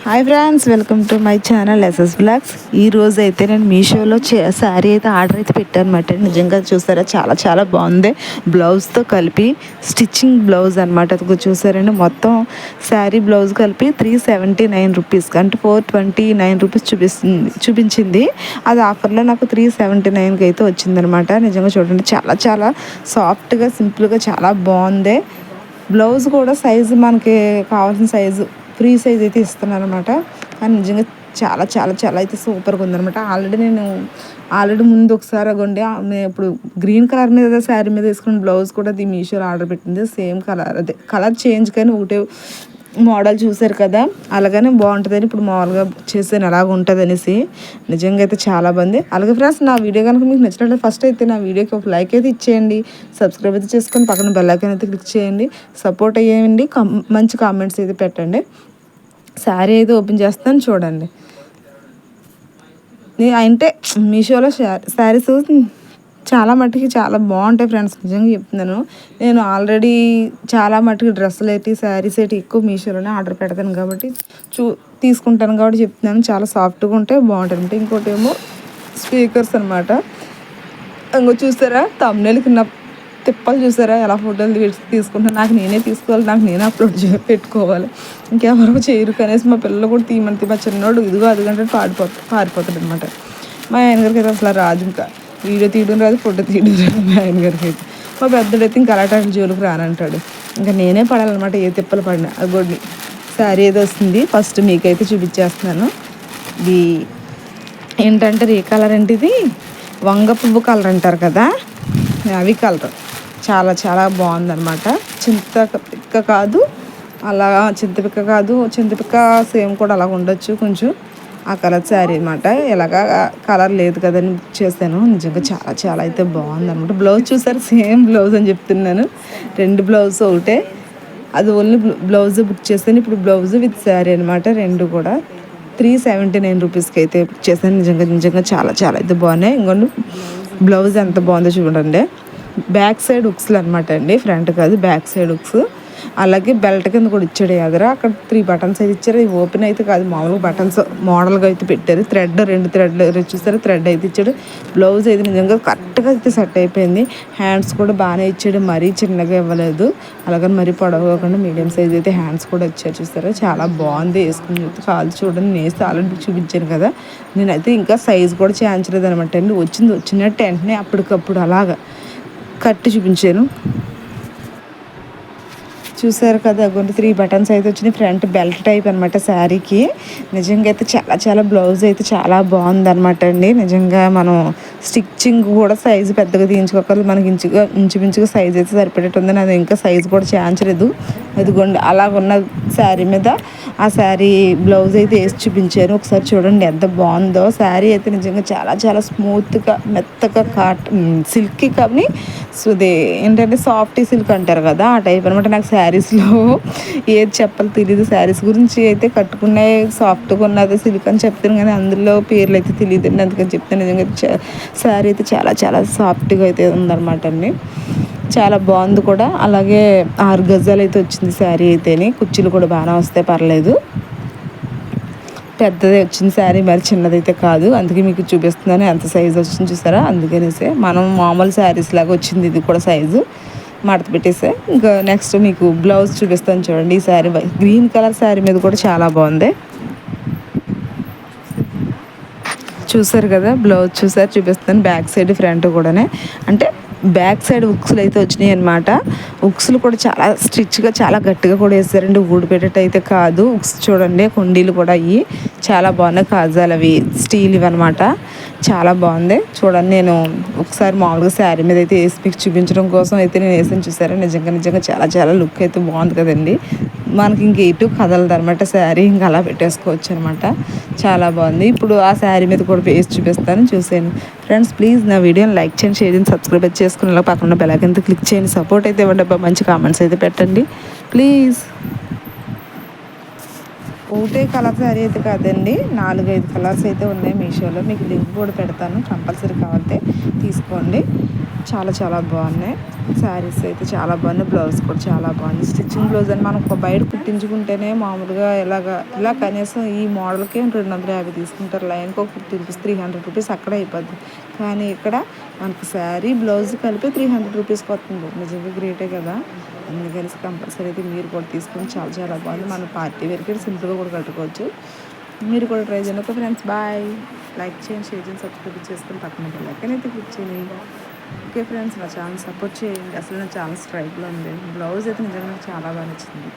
Hi friends, welcome to my channel SS blogs. ఈ రోజు అయితే నేను మీషోలో శారీ అయితే ఆర్డర్ అయితే పెట్టాను అనమాట. నిజంగా చూసారా, చాలా చాలా బాగుంది. బ్లౌజ్తో కలిపి స్టిచ్చింగ్ బ్లౌజ్ అనమాట. అది చూసారండి, మొత్తం శారీ బ్లౌజ్ కలిపి 379 రూపీస్ అంటే 429 రూపీస్ చూపించింది. అది ఆఫర్లో నాకు 379కి అయితే వచ్చిందనమాట. నిజంగా చూడండి, చాలా చాలా సాఫ్ట్గా సింపుల్గా చాలా బాగుంది. బ్లౌజ్ కూడా సైజు మనకి కావాల్సిన సైజు ఫ్రీ సైజ్ అయితే ఇస్తున్నాను అనమాట. కానీ నిజంగా చాలా చాలా చాలా అయితే సూపర్గా ఉందనమాట. ఆల్రెడీ ముందు ఒకసారి అగోండి, ఇప్పుడు గ్రీన్ కలర్ మీద శారీ మీద వేసుకున్న బ్లౌజ్ కూడా అది మీషోలో ఆర్డర్ పెట్టింది. సేమ్ కలర్, అదే కలర్ చేంజ్ కానీ ఒకటే మోడల్ చూసారు కదా, అలాగనే బాగుంటుందని ఇప్పుడు మామూలుగా చేసాను ఎలాగ ఉంటుంది అనేసి. నిజంగా అయితే చాలా బాగుంది. అలాగే ఫ్రెండ్స్, నా వీడియో కనుక మీకు నచ్చినట్లయితే ఫస్ట్ అయితే నా వీడియోకి ఒక లైక్ అయితే ఇచ్చేయండి, సబ్స్క్రైబ్ అయితే చేసుకొని పక్కన బెల్ ఐకాన్ అయితే క్లిక్ చేయండి, సపోర్ట్ అయ్యేయండి, మంచి కామెంట్స్ అయితే పెట్టండి. శారీ అయితే ఓపెన్ చేస్తాను చూడండి. అంటే మీషోలో శారీస్ చాలా మట్టుకి చాలా బాగుంటాయి ఫ్రెండ్స్, నిజంగా చెప్తున్నాను. నేను ఆల్రెడీ చాలా మట్టుకు డ్రెస్సులు అయితే శారీస్ అయితే ఎక్కువ మీషోలోనే ఆర్డర్ పెడతాను కాబట్టి తీసుకుంటాను కాబట్టి చెప్తున్నాను. చాలా సాఫ్ట్గా ఉంటాయి, బాగుంటాయి. అంటే ఇంకోటి ఏమో స్పీకర్స్ అనమాట. ఇంకో చూసారా, తమ్ముళ్ళకి నా తిప్పలు చూసారా ఎలా ఫోటోలు తీసుకుంటాను. నాకు నేనే తీసుకోవాలి, నాకు నేనే అప్లోడ్ పెట్టుకోవాలి, ఇంకెవరో చేయరు. కనీసం మా పిల్లలు కూడా తీయమంటే మా చిన్నోడు ఇదిగో అది గంటే పారిపోతాడు అనమాట. మా ఆయన గారికి అయితే అసలు రాజు, ఇంకా వీడియో తీయడం రాదు, ఫోటో తీయడం రాదు మా ఆయన గారికి అయితే. మా పెద్దడైతే ఇంకా అలాంటి జోలికి రానంటాడు. ఇంకా నేనే పడాలన్నమాట, ఏ తిప్పలు పడినా. అగోండి శారీ ఏదో వస్తుంది, ఫస్ట్ మీకైతే చూపించేస్తున్నాను. ఇది ఏంటంటే ఏ కలర్ అంటే ఇది వంగ పువ్వు కలర్ అంటారు కదా, అవి కలర్ చాలా చాలా బాగుందన్నమాట. చింతపిక్క కాదు, అలా చింతపిక్క కాదు, చింతపిక్క సేమ్ కూడా అలా ఉండొచ్చు కొంచెం. ఆ కలర్ శారీ అనమాట. ఎలాగా కలర్ లేదు కదని బుక్ చేశాను. నిజంగా చాలా చాలా అయితే బాగుందన్నమాట. బ్లౌజ్ చూసారు, సేమ్ బ్లౌజ్ అని చెప్తున్నాను. రెండు బ్లౌజ్ ఒకటే, అది ఓన్లీ బ్లౌజ్ బుక్ చేస్తాను. ఇప్పుడు బ్లౌజ్ విత్ శారీ అనమాట. రెండు కూడా 379 రూపీస్కి అయితే బుక్ చేశాను. నిజంగా నిజంగా చాలా చాలా అయితే బాగున్నాయి. ఇంకొన్ని బ్లౌజ్ ఎంత బాగుందో చూడండి. బ్యాక్ సైడ్ హుక్స్లు అనమాట అండి, ఫ్రంట్ కాదు, బ్యాక్ సైడ్ హుక్స్. అలాగే బెల్ట్ కింద కూడా ఇచ్చాడు ఎదుర. అక్కడ 3 బటన్స్ అయితే ఇచ్చారు. ఇవి ఓపెన్ అయితే కాదు, మామూలుగా బటన్స్ మోడల్గా అయితే పెట్టారు. రెండు థ్రెడ్లు చూస్తారు, థ్రెడ్ అయితే ఇచ్చాడు. బ్లౌజ్ అయితే నిజంగా కరెక్ట్గా అయితే సెట్ అయిపోయింది. హ్యాండ్స్ కూడా బాగానే ఇచ్చాడు, మరీ చిన్నగా ఇవ్వలేదు, అలాగని మరీ పొడవకుండా మీడియం సైజ్ అయితే హ్యాండ్స్ కూడా ఇచ్చారు. చూస్తారా, చాలా బాగుంది. వేసుకుని కాలు చూడండి, నేస్తే ఆల్రెడీ చూపించాను కదా. నేనైతే ఇంకా సైజ్ కూడా చేయించలేదు అనమాట అండి. వచ్చినట్టు వెంటనే అప్పటికప్పుడు అలాగా కట్టి చూపించాను. చూసారు కదా, కొన్ని 3 బటన్స్ అయితే వచ్చినాయి. ఫ్రంట్ బెల్ట్ టైప్ అనమాట శారీకి. నిజంగా అయితే చాలా చాలా బ్లౌజ్ అయితే చాలా బాగుందన్నమాట అండి. నిజంగా మనం స్టిచ్చింగ్ కూడా సైజు పెద్దగా తీయించుకోవాలి, మనకి ఇంచుమించుగా సైజ్ అయితే సరిపడేట్టు ఉంది. అది ఇంకా సైజు కూడా చేయించలేదు. అదిగోండి అలాగున్న శారీ మీద ఆ శారీ బ్లౌజ్ అయితే వేసి చూపించాను. ఒకసారి చూడండి ఎంత బాగుందో. శారీ అయితే నిజంగా చాలా చాలా స్మూత్గా, మెత్తగా, సిల్కీ కానీ ఇది ఏంటంటే సాఫ్టీ సిల్క్ అంటారు కదా, ఆ టైప్ అనమాట. నాకు శారీస్లో ఏది చెప్పాలో తెలియదు. శారీస్ గురించి అయితే కట్టుకునే సాఫ్ట్గా ఉన్నది సిల్క్ అని చెప్తాను, కానీ అందులో పేర్లు అయితే తెలియదండి, అందుకని చెప్తాను. నిజంగా శారీ అయితే చాలా చాలా సాఫ్ట్గా అయితే ఉందన్నమాట అండి. చాలా బాగుంది కూడా. అలాగే 6 గజాలు అయితే వచ్చింది శారీ అయితేనే. కుర్చీలు కూడా బాగానే వస్తాయి, పర్లేదు. పెద్దదే వచ్చింది శారీ, మరి చిన్నదైతే కాదు. అందుకే మీకు చూపిస్తున్నాను ఎంత సైజు వచ్చింది చూసారా. అందుకనేసే మనం మామూలు శారీస్ లాగా వచ్చింది ఇది కూడా సైజు. మడత పెట్టేసే ఇంకా నెక్స్ట్ మీకు బ్లౌజ్ చూపిస్తాను చూడండి. ఈ శారీ గ్రీన్ కలర్ శారీ మీద కూడా చాలా బాగుంది. చూసారు కదా, బ్లౌజ్ చూపిస్తాను. బ్యాక్ సైడ్ ఫ్రంట్ కూడానే, అంటే బ్యాక్ సైడ్ ఉక్స్లు అయితే వచ్చినాయి అనమాట. ఉక్స్లు కూడా చాలా స్టిచ్గా చాలా గట్టిగా కూడా వేసారండి, ఊడిపెట్టేట అయితే కాదు. ఉక్స్ చూడండి, కుండీలు కూడా అయ్యి చాలా బాగున్నాయి. కాజాలు అవి స్టీల్ ఇవి అనమాట. చాలా బాగుంది చూడండి. నేను ఒకసారి మామూలుగా శారీ మీద అయితే వేసి మీకు చూపించడం కోసం అయితే నేను వేసాను. చూసారా, నిజంగా నిజంగా చాలా చాలా లుక్ అయితే బాగుంది కదండి. మనకి ఇంక ఎటు కదలదు అనమాట శారీ, ఇంకా అలా పెట్టేసుకోవచ్చు అనమాట. చాలా బాగుంది. ఇప్పుడు ఆ శారీ మీద కూడా వేసి చూపిస్తాను, చూసాను ఫ్రెండ్స్. ప్లీజ్ నా వీడియోని లైక్ చేయండి, షేర్ చేయండి, సబ్స్క్రైబ్ చేసుకుని పక్కన బెల్ ఐకాన్ క్లిక్ చేయండి, సపోర్ట్ అయితే ఇవ్వండి. మంచి కామెంట్స్ అయితే పెట్టండి ప్లీజ్. ఒకటే కలర్ శారీ అయితే కాదండి, 4-5 కలర్స్ అయితే ఉన్నాయి మీషోలో. మీకు లింక్ కూడా పెడతాను, కంపల్సరీ కావాలంటే తీసుకోండి. చాలా చాలా బాగున్నాయి. శారీస్ అయితే చాలా బాగున్నాయి. బ్లౌజ్ కూడా చాలా బాగుంది. స్టిచ్చింగ్ బ్లౌజ్ అని మనం బయట కుట్టించుకుంటేనే మామూలుగా ఇలా కనీసం ఈ మోడల్కే 250 తీసుకుంటారు. లైన్కి ఒక 50 రూపీస్, 300 రూపీస్ అక్కడే అయిపోద్ది. కానీ ఇక్కడ మనకు శారీ బ్లౌజ్ కలిపి 300 రూపీస్కి వస్తుంది. నిజంగా గ్రేటే కదా. అందుకని కంపల్సరీ అయితే మీరు కూడా తీసుకొని చాలా చాలా బాగుంది. మన పార్టీ వేర్కి సింపుల్గా కూడా కట్టుకోవచ్చు. మీరు కూడా ట్రై చేయండి. Okay friends, bye. లైక్ చేయండి, షేర్ చేయండి, సబ్స్క్రైబ్ చేసుకొని పక్కన లైక్ అయితే క్లిక్ చేయండి. ఓకే ఫ్రెండ్స్, నా ఛానల్ సపోర్ట్ చేయండి. అసలు నా ఛానల్ స్ట్రైక్లో ఉంది. బ్లౌజ్ అయితే నిజంగా చాలా బాగా నచ్చింది.